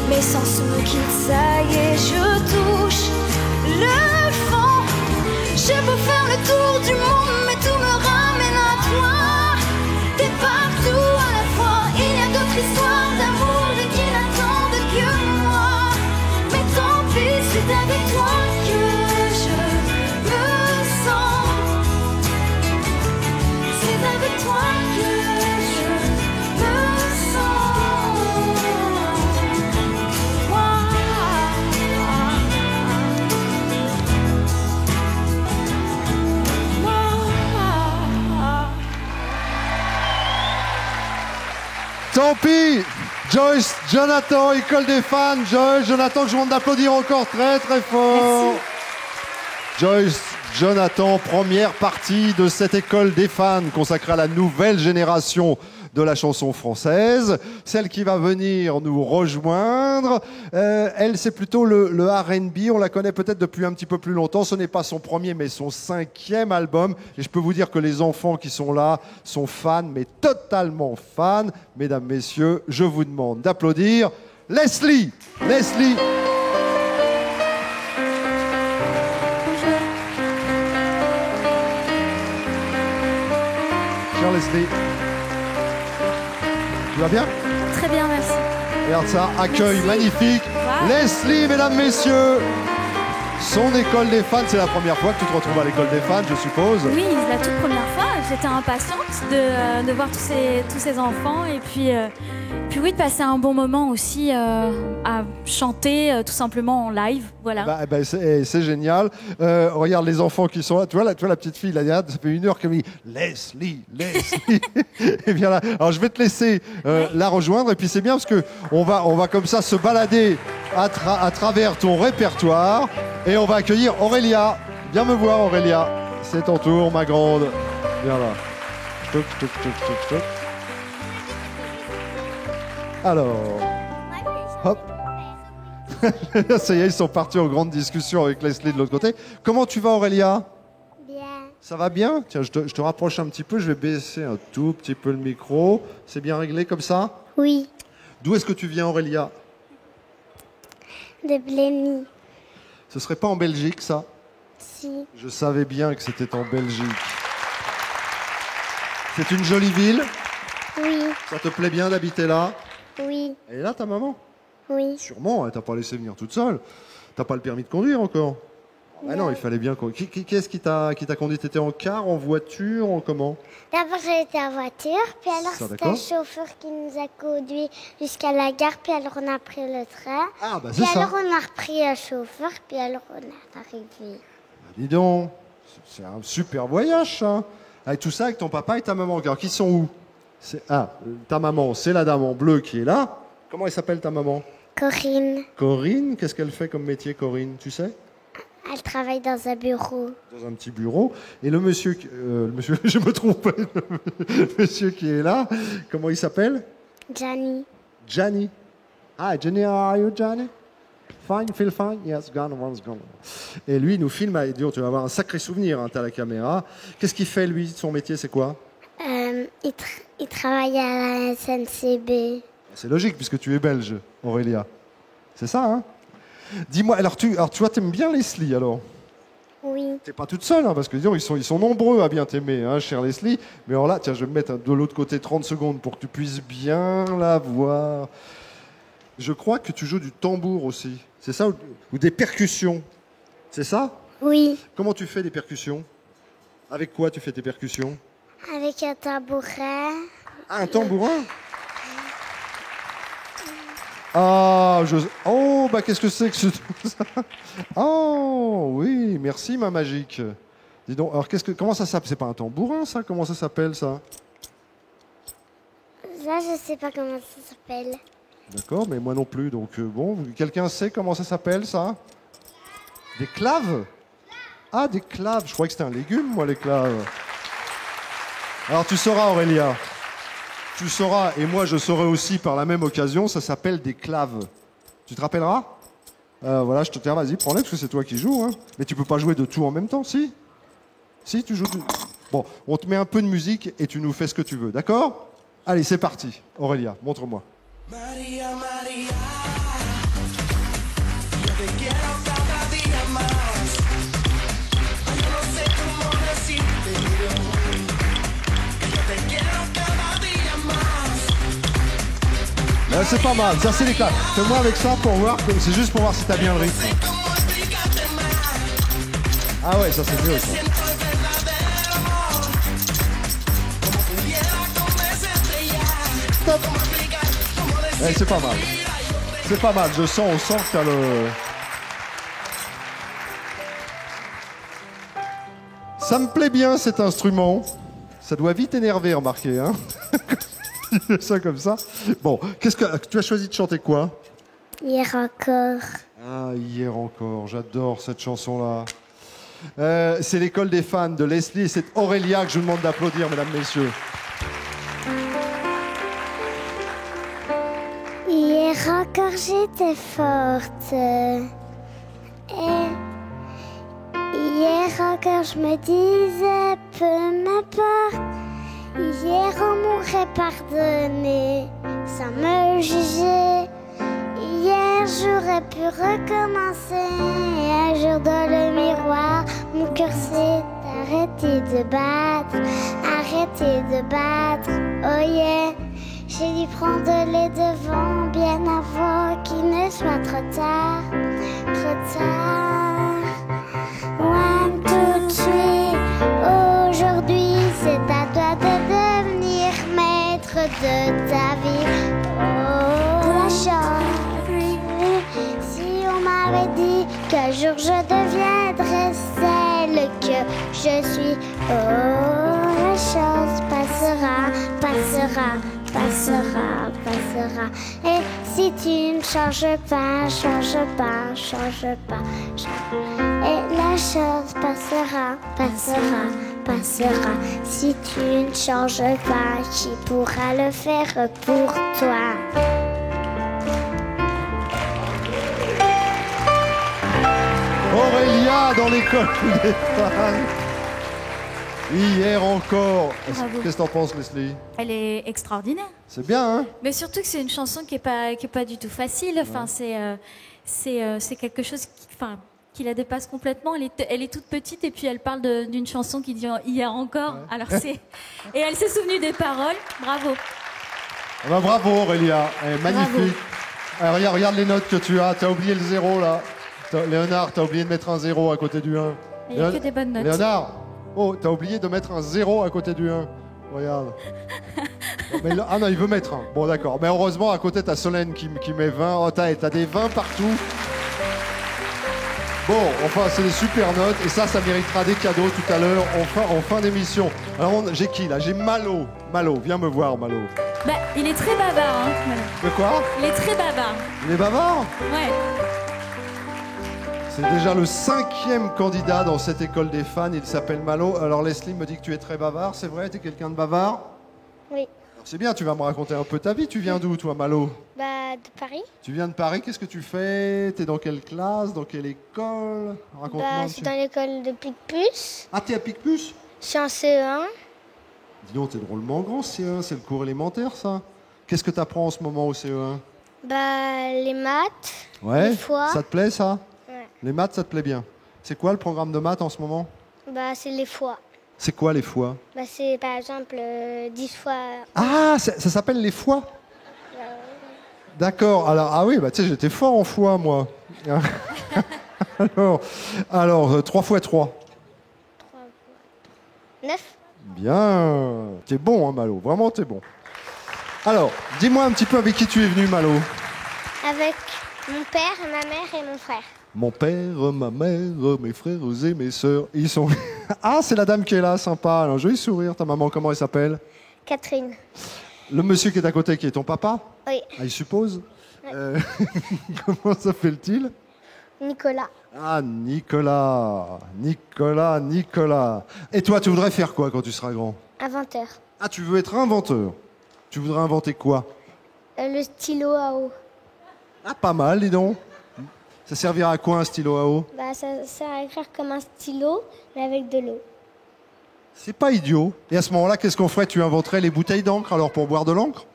Mes sens me quittent, ça y est, je touche le fond. J'ai beau faire le tour du monde, mais tout me ramène à toi. T'es partout à la fois, il y a d'autres histoires d'amour et qui n'attendent que moi. Mais tant pis, c'est avec toi que je me sens. C'est avec toi que je me sens. Tant pis, Joyce, Jonathan, école des fans. Joyce, Jonathan, je vous demande d'applaudir encore très très fort. Merci. Joyce, Jonathan, première partie de cette école des fans consacrée à la nouvelle génération de la chanson française. Celle qui va venir nous rejoindre, elle, c'est plutôt le R&B. On la connaît peut-être depuis un petit peu plus longtemps. Ce n'est pas son premier, mais son 5e album. Et je peux vous dire que les enfants qui sont là sont fans, mais totalement fans. Mesdames, messieurs, je vous demande d'applaudir Leslie. Leslie. Chère Leslie. Tu vas bien? Très bien, merci. Regarde ça, accueil magnifique. Wow. Leslie, mesdames, messieurs. Son école des fans, c'est la première fois que tu te retrouves à l'école des fans, je suppose. Oui, la toute première fois. J'étais impatiente de voir tous ces enfants et puis oui, de passer un bon moment aussi à chanter tout simplement en live. Voilà. C'est génial. Regarde les enfants qui sont là. Tu vois la petite fille, là, ça fait 1 heure qu'elle me dit Leslie, Leslie. Et bien là, alors je vais te laisser la rejoindre. Et puis c'est bien parce que on va comme ça se balader à travers ton répertoire. Et on va accueillir Aurélia. Viens me voir, Aurélia. C'est ton tour, ma grande. Viens là. Toc, toc, toc, toc, toc. Alors, hop. Ça y est, ils sont partis en grande discussion avec Leslie de l'autre côté. Comment tu vas, Aurélia? Bien. Ça va bien? Tiens, je te rapproche un petit peu. Je vais baisser un tout petit peu le micro. C'est bien réglé comme ça? Oui. D'où est-ce que tu viens, Aurélia? De Blémy. Ce serait pas en Belgique, ça? Si. Je savais bien que c'était en Belgique. C'est une jolie ville? Oui. Ça te plaît bien d'habiter là? Oui. Elle est là, ta maman? Oui. Sûrement, elle t'a pas laissé venir toute seule. T'as pas le permis de conduire encore? Ah non, il fallait bien... Qu'est-ce qui t'a conduit? T'étais en car, en voiture, en comment? D'abord, j'étais en voiture, puis alors Ça, c'était d'accord. un chauffeur qui nous a conduits jusqu'à la gare, puis alors on a pris le train. Ah, bah c'est Puis ça. alors on a repris un chauffeur, puis alors on est arrivé. Dis donc, c'est un super voyage, ça. Avec tout ça, avec ton papa et ta maman. Alors, qui sont où? Ta maman, c'est la dame en bleu qui est là. Comment elle s'appelle, ta maman? Corinne, Corinne. Qu'est-ce qu'elle fait comme métier, Corinne? Tu sais? elle travaille dans un bureau. Dans un petit bureau. Et le monsieur, je me trompe, le monsieur qui est là, comment il s'appelle? Gianni. Gianni. Hi, Gianni, how are you, Gianni? Fine, feel fine? Yes, gone, one's gone. Et lui, il nous filme, et tu vas avoir un sacré souvenir, hein, t'as la caméra. Qu'est-ce qu'il fait, lui? Son métier, c'est quoi? Il travaille à la SNCB. C'est logique, puisque tu es belge, Aurélia. C'est ça, hein? Dis-moi, alors tu vois, t'aimes bien Leslie, alors? Oui. T'es pas toute seule, hein, parce que disons, ils sont nombreux à bien t'aimer, hein, chère Leslie. Mais alors là, tiens, je vais me mettre de l'autre côté 30 secondes pour que tu puisses bien la voir. Je crois que tu joues du tambour aussi. C'est ça? Ou des percussions. C'est ça? Oui. Comment tu fais des percussions? Avec quoi tu fais tes percussions? Avec un tabouret. Ah, un tambourin? Ah, oh, bah qu'est-ce que c'est que ça? Oh, oui, merci ma magique. Dis donc, alors comment ça s'appelle? C'est pas un tambourin ça? Comment ça s'appelle ça? Ça, je sais pas comment ça s'appelle. D'accord, mais moi non plus, donc bon, quelqu'un sait comment ça s'appelle ça? Des claves? Ah, des claves, je croyais que c'était un légume moi les claves. Alors tu sauras Aurélia. Tu sauras, et moi je saurai aussi par la même occasion, ça s'appelle des claves. Tu te rappelleras? Voilà, je te dis, vas-y, prends-les, parce que c'est toi qui joues. Hein. Mais tu peux pas jouer de tout en même temps, si? Si, tu joues tout. Bon, on te met un peu de musique et tu nous fais ce que tu veux, d'accord? Allez, c'est parti. Aurélia, montre-moi. Maria, Maria, yo te quiero cada día más. Yo no sé cómo decirte, yo te quiero cada día más. C'est pas mal, ça c'est les claps. Fais-moi avec ça pour voir, c'est juste pour voir si t'as bien le rythme. Ah ouais, ça c'est mieux ça. Stop. Eh, c'est pas mal. C'est pas mal, on sent que t'as le... Ça me plaît bien cet instrument. Ça doit vite énerver, remarquez, hein. Ça comme ça. Bon, qu'est-ce que tu as choisi de chanter quoi? Hier encore. Ah, hier encore, j'adore cette chanson-là. C'est l'école des fans de Leslie et c'est Aurélia que je vous demande d'applaudir, mesdames, messieurs. Hier encore j'étais forte. Et hier encore je me disais peu m'importe. Hier on m'aurait pardonné sans me juger. Hier j'aurais pu recommencer. Un jour dans le miroir, mon cœur s'est arrêté de battre. Arrêté de battre, oh yeah. J'ai dû prendre les devants bien avant qu'il ne soit trop tard. Trop tard. 1, 2, 3. Aujourd'hui c'est à toi de devenir maître de ta vie. Oh, la chance. Si on m'avait dit qu'un jour je deviendrais celle que je suis. Oh, la chance passera, passera, passera, passera. Et si tu ne changes pas, change pas, change pas, et la chance passera, passera, passera. Si tu ne changes pas, qui pourra le faire pour toi? Aurélia dans l'école des fans. Hier encore. Qu'est-ce que t'en penses, Leslie? Elle est extraordinaire. C'est bien, hein? Mais surtout que c'est une chanson qui est pas du tout facile. Enfin, c'est quelque chose qui la dépasse complètement. Elle est toute petite et puis elle parle d'une chanson qui dit hier encore. Ouais. Alors et elle s'est souvenue des paroles. Bravo. Ah bah, bravo Aurélia. Magnifique. Alors, regarde les notes que tu as. T'as oublié le 0 là. Léonard, t'as oublié de mettre un 0 à côté du 1. Il n'y a que des bonnes notes. Léonard, oh, t'as oublié de mettre un 0 à côté du 1. Regarde. Ah non, il veut mettre un. Bon, d'accord. Mais heureusement, à côté, t'as Solène qui met 20. Oh, t'as des 20 partout. Bon, enfin, c'est des super notes. Et ça méritera des cadeaux tout à l'heure, en fin d'émission. Alors, j'ai qui, là? J'ai Malo. Malo, viens me voir, Malo. Bah, il est très bavard, hein, Malo. De quoi? Il est très bavard. Il est bavard? Ouais. C'est déjà le 5e candidat dans cette école des fans. Il s'appelle Malo. Alors Leslie me dit que tu es très bavard. C'est vrai? Tu es quelqu'un de bavard? Oui. C'est bien, tu vas me raconter un peu ta vie. Tu viens d'où, toi, Malo? Bah, de Paris. Tu viens de Paris. Qu'est-ce que tu fais? Tu es dans quelle classe? Dans quelle école? Raconte-moi. Bah, je suis dans l'école de Picpus. Ah, t'es à Picpus? Je suis en CE1. Dis donc, t'es drôlement grand, CE1. C'est le cours élémentaire, ça. Qu'est-ce que tu apprends en ce moment au CE1? Bah, les maths. Ouais. Les fois. Ça te plaît, ça? Ouais. Les maths, ça te plaît bien? C'est quoi le programme de maths en ce moment? Bah, c'est les fois. C'est quoi les fois? Bah, c'est par exemple 10 fois. Ah, ça s'appelle les fois? D'accord. Alors, ah oui, bah tu sais, j'étais fort en fois, moi. alors 3 fois 3. 9. Bien. T'es bon, hein, Malo. Vraiment, t'es bon. Alors, dis-moi un petit peu avec qui tu es venu, Malo. Avec mon père, ma mère et mon frère. Mon père, ma mère, mes frères et mes sœurs, ils sont... Ah, c'est la dame qui est là, sympa. Alors, joli sourire. Ta maman, comment elle s'appelle? Catherine. Le monsieur qui est à côté, qui est ton papa? Oui. Ah, il suppose. Ouais. Comment s'appelle-t-il? Nicolas. Ah, Nicolas. Nicolas. Et toi, tu voudrais faire quoi quand tu seras grand? Inventeur. Ah, tu veux être inventeur. Tu voudrais inventer quoi? Le stylo à eau. Ah, pas mal, dis donc. Ça servira à quoi un stylo à eau? Bah, ça sert à écrire comme un stylo, mais avec de l'eau. C'est pas idiot. Et à ce moment-là, qu'est-ce qu'on ferait? Tu inventerais les bouteilles d'encre alors pour boire de l'encre?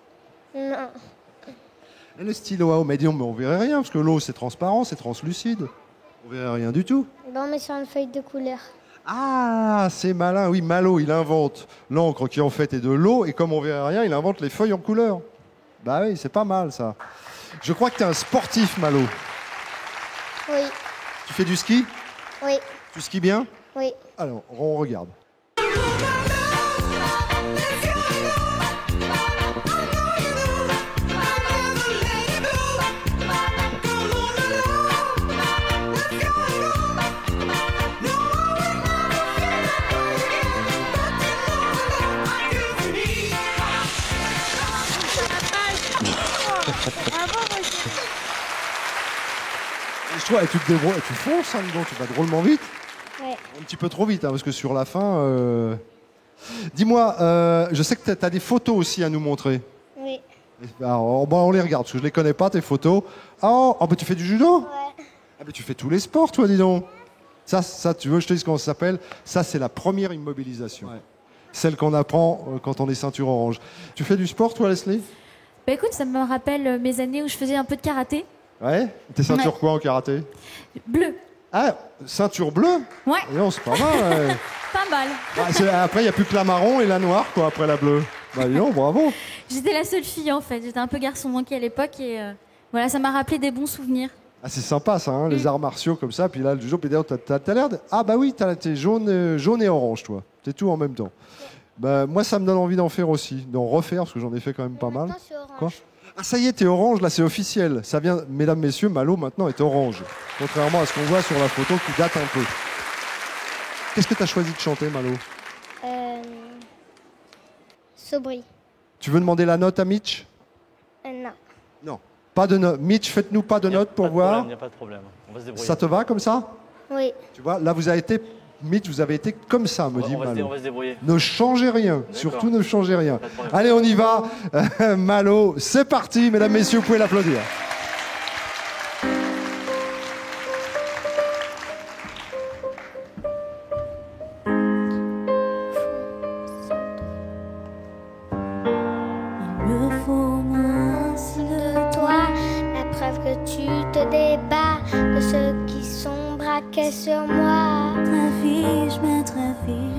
Non. Et le stylo à eau, mais dis donc, mais on verrait rien parce que l'eau c'est transparent, c'est translucide. On verrait rien du tout. Bah, on met sur une feuille de couleur. Ah, c'est malin. Oui, Malo, il invente l'encre qui en fait est de l'eau et comme on verrait rien, il invente les feuilles en couleur. Bah oui, c'est pas mal ça. Je crois que tu es un sportif, Malo. Oui. Tu fais du ski? Oui. Tu skis bien? Oui. Alors, on regarde. Et toi, tu te débrouilles, tu fonces, hein, dis donc, tu vas drôlement vite. Ouais. Un petit peu trop vite, hein, parce que sur la fin... Dis-moi, je sais que tu as des photos aussi à nous montrer. Oui. Alors, bon, on les regarde, parce que je les connais pas, tes photos. Oh, bah, tu fais du judo? Ouais. Ah, bah, tu fais tous les sports, toi, dis donc. Ça, tu veux, je te dise comment ça s'appelle? Ça, c'est la première immobilisation. Ouais. Celle qu'on apprend quand on est ceinture orange. Tu fais du sport, toi, Leslie? Bah écoute, ça me rappelle mes années où je faisais un peu de karaté. Ouais. T'es ceinture quoi en karaté? Bleu. Ah, ceinture bleue? Ouais. Et non, c'est pas mal. Ouais. Pas mal. Après, il n'y a plus que la marron et la noire, quoi, après la bleue. Bah, dis donc, bravo. J'étais la seule fille, en fait. J'étais un peu garçon manqué à l'époque et voilà, ça m'a rappelé des bons souvenirs. Ah, c'est sympa, ça, hein, les arts martiaux comme ça. Puis là, le judo, puis d'ailleurs, t'as l'air de... Ah, bah oui, t'es jaune et orange, toi. T'es tout en même temps. Bah, moi, ça me donne envie d'en faire aussi, d'en refaire, parce que j'en ai fait quand même pas mal. Maintenant, c'est orange. Quoi? Ah, ça y est, t'es orange, là, c'est officiel. Ça vient, mesdames, messieurs, Malo, maintenant, est orange. Contrairement à ce qu'on voit sur la photo qui date un peu. Qu'est-ce que t'as choisi de chanter, Malo? Sobri. Tu veux demander la note à Mitch? Non. Non. Pas de note. Mitch, faites-nous pas de note pour voir. Il n'y a pas de problème. On va se débrouiller. Ça te va comme ça? Oui. Tu vois, là, vous avez été... Mitch, vous avez été comme ça, me dit Malo. On va se débrouiller. Ne changez rien, surtout ne changez rien. Allez, on y va. Malo, c'est parti, mesdames, messieurs, vous pouvez l'applaudir. Il me faut moins de Toi, la preuve que tu te débats de ceux qui sont braqués sur moi. vie, je m'attrafie.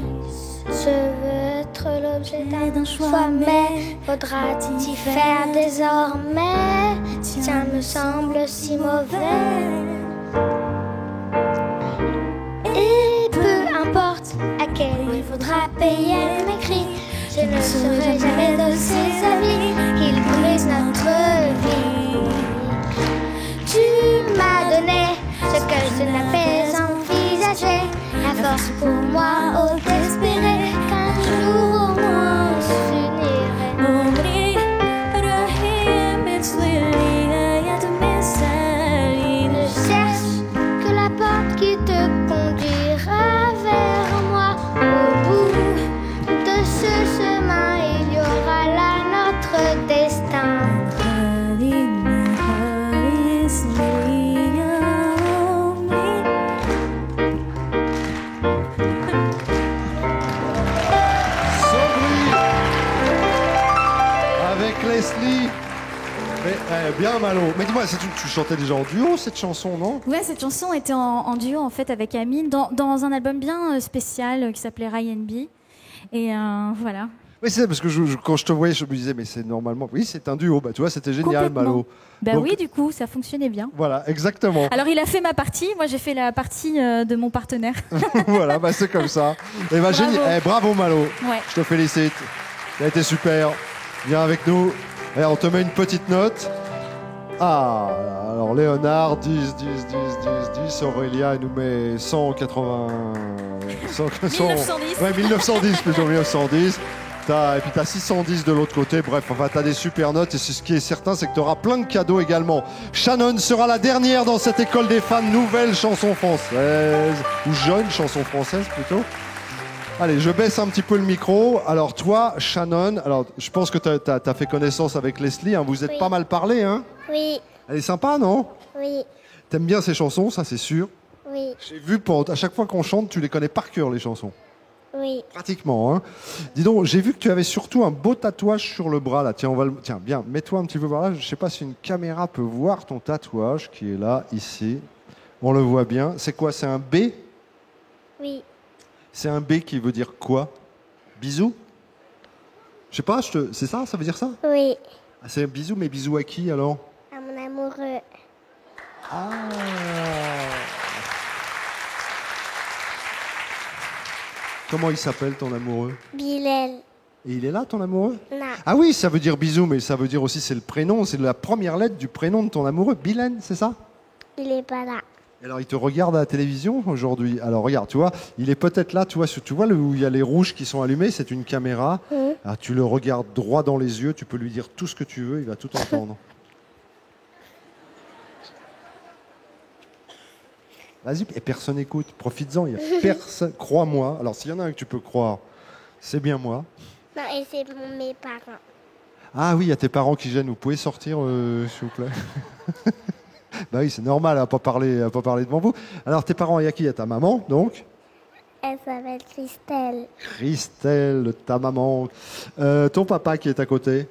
Je veux être l'objet d'un choix, mais faudra t'y faire désormais. Tiens, me semble si mauvais. Et peu importe à quel prix il faudra payer mes cris, je ne serai jamais de ces amis qui brisent notre vie. Tu m'as donné ce que je n'avais envisagé, la force pour moi haute d'espérer qu'un jour au moins on s'unirait. Ne cherche que la porte qui te conduira vers moi. Au bout de ce chemin, il y aura là notre destin. Bien, Malo. Mais dis-moi, tu chantais déjà en duo, cette chanson, non? Ouais, cette chanson était en duo, en fait, avec Amine, dans un album bien spécial qui s'appelait Rai NB. Et voilà. Oui, c'est parce que quand je te voyais, je me disais, mais c'est normalement... Oui, c'est un duo. Bah, tu vois, c'était génial, Malo. Bah donc, oui, du coup, ça fonctionnait bien. Voilà, exactement. Alors, il a fait ma partie. Moi, j'ai fait la partie de mon partenaire. Voilà, bah, c'est comme ça. Et bah, génial. Bravo, Malo. Ouais. Je te félicite. Ça a été super. Viens avec nous. Et on te met une petite note. Ah, alors Léonard, 10, 10, 10, 10, 10. Aurélia, il nous met 180... 1910. Ouais, 1910 plutôt, 1910. Et puis t'as 610 de l'autre côté. Bref, enfin, t'as des super notes. Et ce qui est certain, c'est que t'auras plein de cadeaux également. Shannon sera la dernière dans cette école des fans. Nouvelle chanson française. Ou jeune chanson française plutôt. Allez, je baisse un petit peu le micro. Alors toi, Shannon, alors je pense que t'as fait connaissance avec Leslie. Hein. Vous êtes pas mal parlé, hein? Oui. Elle est sympa, non? Oui. T'aimes bien ces chansons, ça c'est sûr. Oui. J'ai vu, à chaque fois qu'on chante, tu les connais par cœur, les chansons. Oui. Pratiquement, hein. Dis donc, j'ai vu que tu avais surtout un beau tatouage sur le bras, là. Tiens, tiens, bien, mets-toi un petit peu par là. Je sais pas si une caméra peut voir ton tatouage qui est là, ici. On le voit bien. C'est quoi? C'est un B? Oui. C'est un B qui veut dire quoi? Bisous? Je sais pas, c'est ça? Ça veut dire ça? Oui. Ah, c'est un bisou, mais bisou à qui, alors? À mon amoureux. Ah. Comment il s'appelle, ton amoureux? Bilal. Et il est là, ton amoureux? Non. Ah oui, ça veut dire bisou, mais ça veut dire aussi, c'est le prénom, c'est la première lettre du prénom de ton amoureux. Bilal, c'est ça? Il est pas là. Alors, il te regarde à la télévision aujourd'hui. Alors, regarde, tu vois, il est peut-être là, tu vois où il y a les rouges qui sont allumés, c'est une caméra. Alors, tu le regardes droit dans les yeux, tu peux lui dire tout ce que tu veux, il va tout entendre. Vas-y, et personne n'écoute, profites-en, il y a personne, crois-moi. Alors, s'il y en a un que tu peux croire, c'est bien moi. Non, et c'est mes parents. Ah oui, il y a tes parents qui gênent, vous pouvez sortir, s'il vous plaît? Bah oui, c'est normal, elle n'a pas parlé devant vous. Alors, tes parents, il y a qui? Il y a ta maman, donc? Elle s'appelle Christelle. Christelle, ta maman. Ton papa qui est à côté?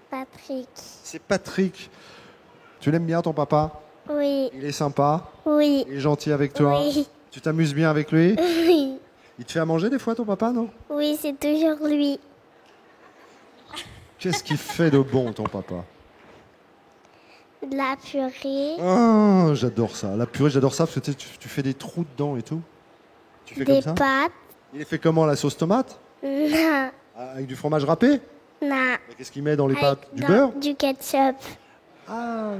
Patrick. C'est Patrick. Tu l'aimes bien, ton papa? Oui. Il est sympa? Oui. Il est gentil avec toi? Oui. Tu t'amuses bien avec lui? Oui. Il te fait à manger des fois, ton papa, non? Oui, c'est toujours lui. Qu'est-ce qu'il fait de bon, ton papa? De la purée. Ah, j'adore ça. La purée, j'adore ça parce que tu fais des trous dedans et tout. Tu fais Des comme ça? pâtes. Il est fait comment, la sauce tomate? Non. Avec du fromage râpé? Non. Mais qu'est-ce qu'il met dans les pâtes? Du Dans beurre? Du ketchup. Ah,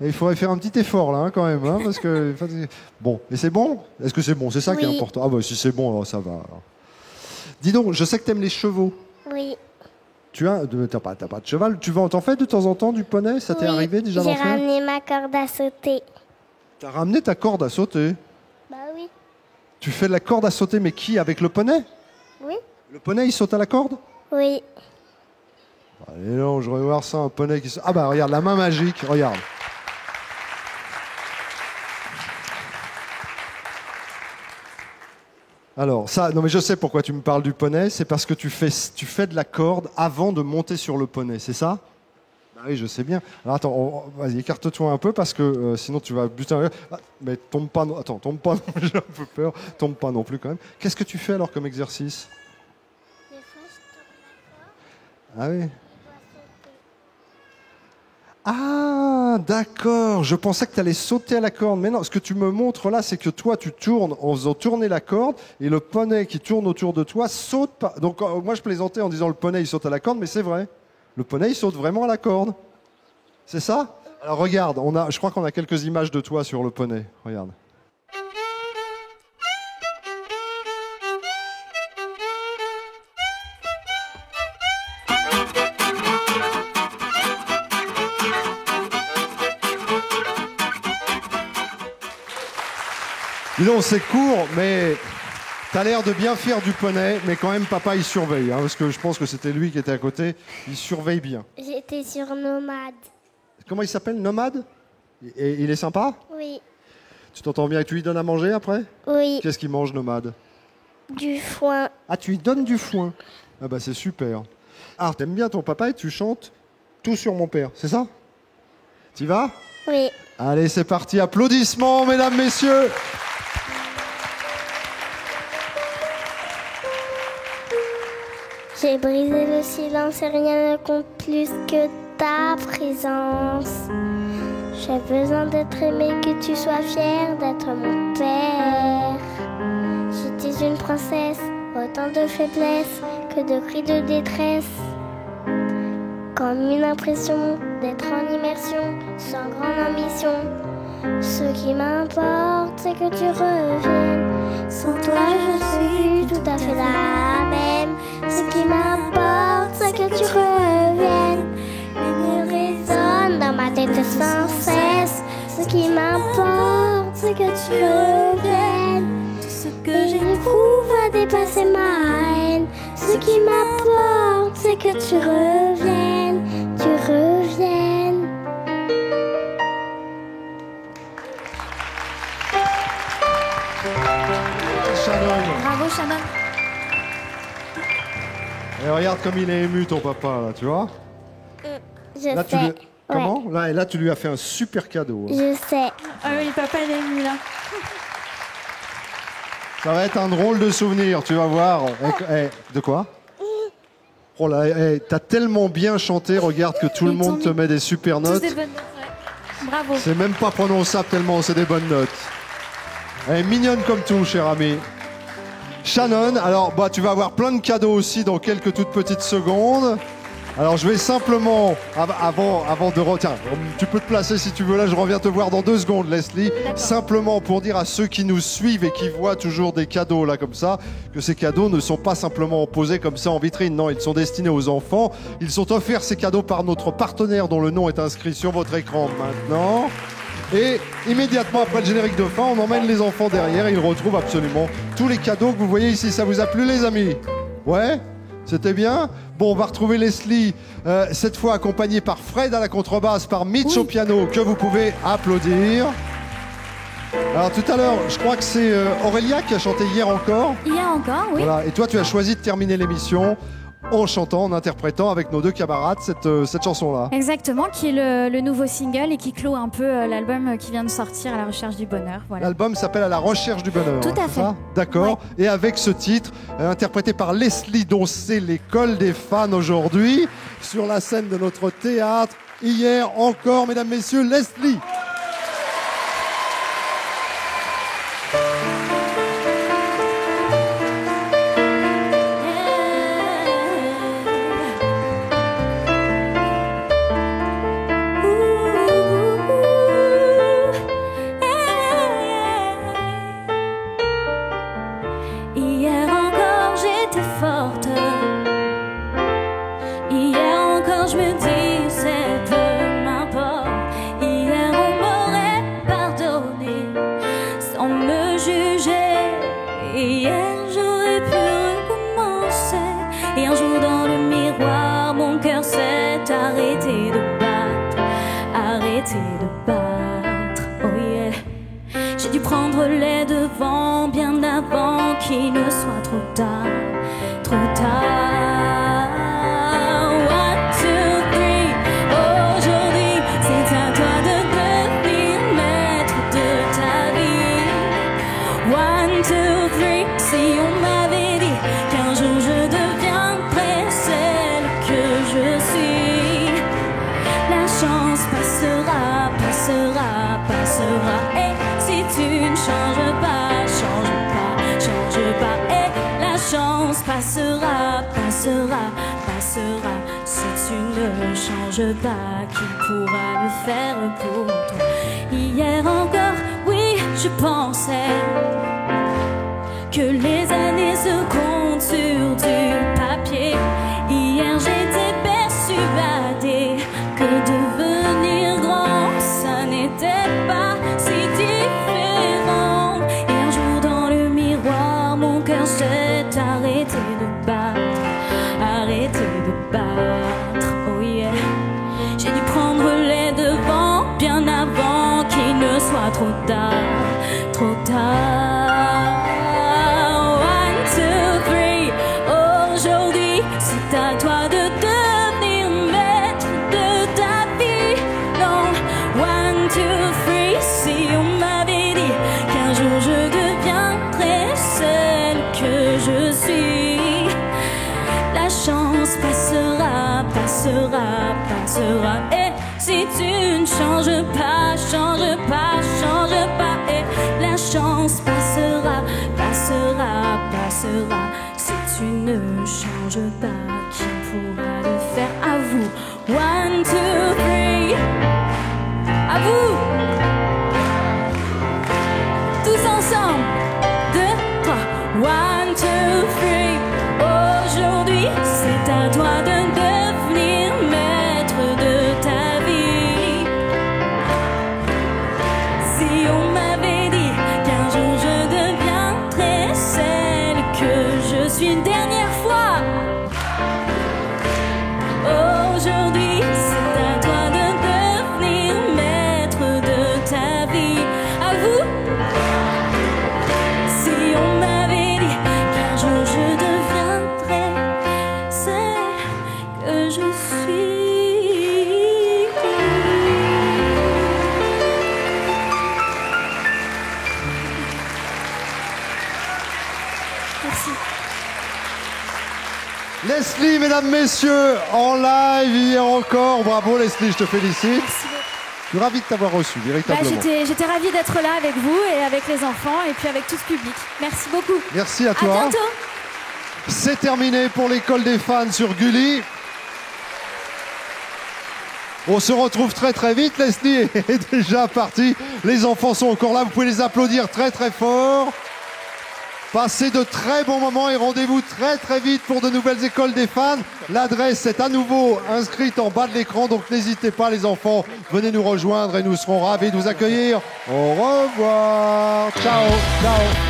il faudrait faire un petit effort là, hein, quand même, hein, parce que bon, mais c'est bon? Est-ce que c'est bon? C'est ça qui est important. Ah bah si c'est bon, alors ça va. Alors. Dis donc, je sais que t'aimes les chevaux. Oui. T'as pas de cheval. T'en fais de temps en temps du poney? Ça t'est arrivé déjà d'en J'ai faire? ramené ma corde à sauter. T'as ramené ta corde à sauter? Bah oui. Tu fais de la corde à sauter, mais qui? Avec le poney? Oui. Le poney, il saute à la corde? Oui. Allez, non, je vais voir ça, un poney qui saute. Ah bah regarde, la main magique, regarde. Alors, ça, non mais je sais pourquoi tu me parles du poney, c'est parce que tu fais de la corde avant de monter sur le poney, c'est ça? Bah oui, je sais bien. Alors attends, vas-y, écarte-toi un peu parce que sinon tu vas buter un... Ah, mais tombe pas, attends, tombe pas, j'ai un peu peur, tombe pas non plus quand même. Qu'est-ce que tu fais alors comme exercice? Des fois, je tourne la corde. Ah oui. Je dois sauter. Ah, d'accord. Je pensais que tu allais sauter à la corde. Mais non, ce que tu me montres là, c'est que toi, tu tournes en faisant tourner la corde et le poney qui tourne autour de toi saute pas. Donc, moi, je plaisantais en disant le poney, il saute à la corde, mais c'est vrai. Le poney, il saute vraiment à la corde. C'est ça? Alors, regarde, je crois qu'on a quelques images de toi sur le poney. Regarde. Dis donc, c'est court, mais t'as l'air de bien faire du poney, mais quand même, papa, il surveille, hein, parce que je pense que c'était lui qui était à côté. Il surveille bien. J'étais sur Nomade. Comment il s'appelle, Nomade? Et il est sympa? Oui. Tu t'entends bien? Tu lui donnes à manger après? Oui. Qu'est-ce qu'il mange, Nomade? Du foin. Ah, tu lui donnes du foin? Ah bah, c'est super. Alors, t'aimes bien ton papa et tu chantes tout sur mon père, c'est ça? T'y vas? Oui. Allez, c'est parti. Applaudissements, mesdames, messieurs. J'ai brisé le silence et rien ne compte plus que ta présence. J'ai besoin d'être aimé, que tu sois fier d'être mon père. J'étais une princesse, autant de faiblesse que de cris de détresse. Comme une impression d'être en immersion, sans grande ambition. Ce qui m'importe, c'est que tu reviennes. Sans toi, je suis tout à fait la même. Ce qui m'importe, c'est que tu reviennes. Et résonne dans ma tête sans cesse. Ce qui m'importe, c'est que tu reviennes. Tout ce que j'éprouve va dépasser ma haine. Ce qui m'importe, c'est que tu reviennes. Tu reviennes. Shannon. Bravo, Shannon. Et regarde comme il est ému, ton papa, là, tu vois? Je Là, sais. Comment? Là, tu lui as fait un super cadeau. Hein. Je sais. Ah oui, papa, il est ému, là. Ça va être un drôle de souvenir, tu vas voir. De quoi? Oh là, t'as tellement bien chanté, regarde que tout le monde te met des super notes. Tous des bonnes notes, ouais. Bravo. C'est même pas prononçable tellement c'est des bonnes notes. Elle est mignonne comme tout, cher ami. Shannon, alors bah, tu vas avoir plein de cadeaux aussi dans quelques toutes petites secondes. Alors je vais simplement, avant de... Tiens, tu peux te placer si tu veux, là je reviens te voir dans 2 secondes, Leslie. Simplement pour dire à ceux qui nous suivent et qui voient toujours des cadeaux là comme ça, que ces cadeaux ne sont pas simplement posés comme ça en vitrine, non, ils sont destinés aux enfants. Ils sont offerts ces cadeaux par notre partenaire dont le nom est inscrit sur votre écran maintenant. Et immédiatement après le générique de fin, on emmène les enfants derrière et ils retrouvent absolument tous les cadeaux que vous voyez ici. Ça vous a plu les amis? Ouais? C'était bien? Bon, on va retrouver Leslie, cette fois accompagnée par Fred à la contrebasse, par Mitch au piano, que vous pouvez applaudir. Alors tout à l'heure, je crois que c'est Aurélia qui a chanté hier encore. Hier encore, oui. Voilà. Et toi, tu as choisi de terminer l'émission en chantant, en interprétant avec nos 2 camarades cette chanson-là. Exactement, qui est le nouveau single et qui clôt un peu l'album qui vient de sortir, À la recherche du bonheur. Voilà. L'album s'appelle À la recherche du bonheur. Tout à fait. D'accord. Ouais. Et avec ce titre, interprété par Leslie, dont c'est l'école des fans aujourd'hui, sur la scène de notre théâtre. Hier encore, mesdames, messieurs, Leslie. Qu'il ne soit trop tard, trop tard. 1, 2, 3, aujourd'hui, c'est à toi de devenir maître de ta vie. 1, 2, 3, si on m'avait dit qu'un jour je deviendrais celle que je suis, la chance passera, passera, passera. Et si tu ne changes pas, change pas, et la chance passera, passera, passera. Si tu ne changes pas, qui pourra le faire pour toi? Hier encore, oui, je pensais que les années se comptent sur du papier. Hier j'étais persuadée que devenir grand, ça n'était pas si différent. Et un jour dans le miroir, mon cœur s'est arrêté de battre, arrêté de battre, oh yeah. J'ai dû prendre les devants bien avant qu'il ne soit trop tard, trop tard. 1, 2, 3, aujourd'hui, c'est à toi de devenir maître de One, two, three. Si on m'avait dit qu'un jour je deviendrais celle que je suis, la chance passera, passera, passera. Et si tu ne changes pas, change pas, change pas, et la chance passera, passera, passera. Si tu ne changes pas, qui pourra le faire? À vous. One, two, three. À vous. Tous ensemble. 2, 3. One, two, three. Aujourd'hui, c'est à toi de devenir maître de ta vie. Si on m'avait dit qu'un jour je deviendrais celle que je suis une dernière fois, aujourd'hui, c'est à toi de devenir maître de ta vie. À vous. Si on m'avait dit qu'un jour je deviendrais celle que je suis. Merci. Leslie, mesdames, messieurs, en live hier encore. Bravo Leslie, je te félicite. Merci. Je suis ravi de t'avoir reçu, véritablement. J'étais ravie d'être là avec vous et avec les enfants et puis avec tout ce public. Merci beaucoup. Merci à toi. À bientôt. C'est terminé pour l'école des fans sur Gulli. On se retrouve très très vite. Leslie est déjà partie. Les enfants sont encore là. Vous pouvez les applaudir très très fort. Passez de très bons moments et rendez-vous très très vite pour de nouvelles écoles des fans. L'adresse est à nouveau inscrite en bas de l'écran, donc n'hésitez pas les enfants, venez nous rejoindre et nous serons ravis de vous accueillir. Au revoir, ciao, ciao.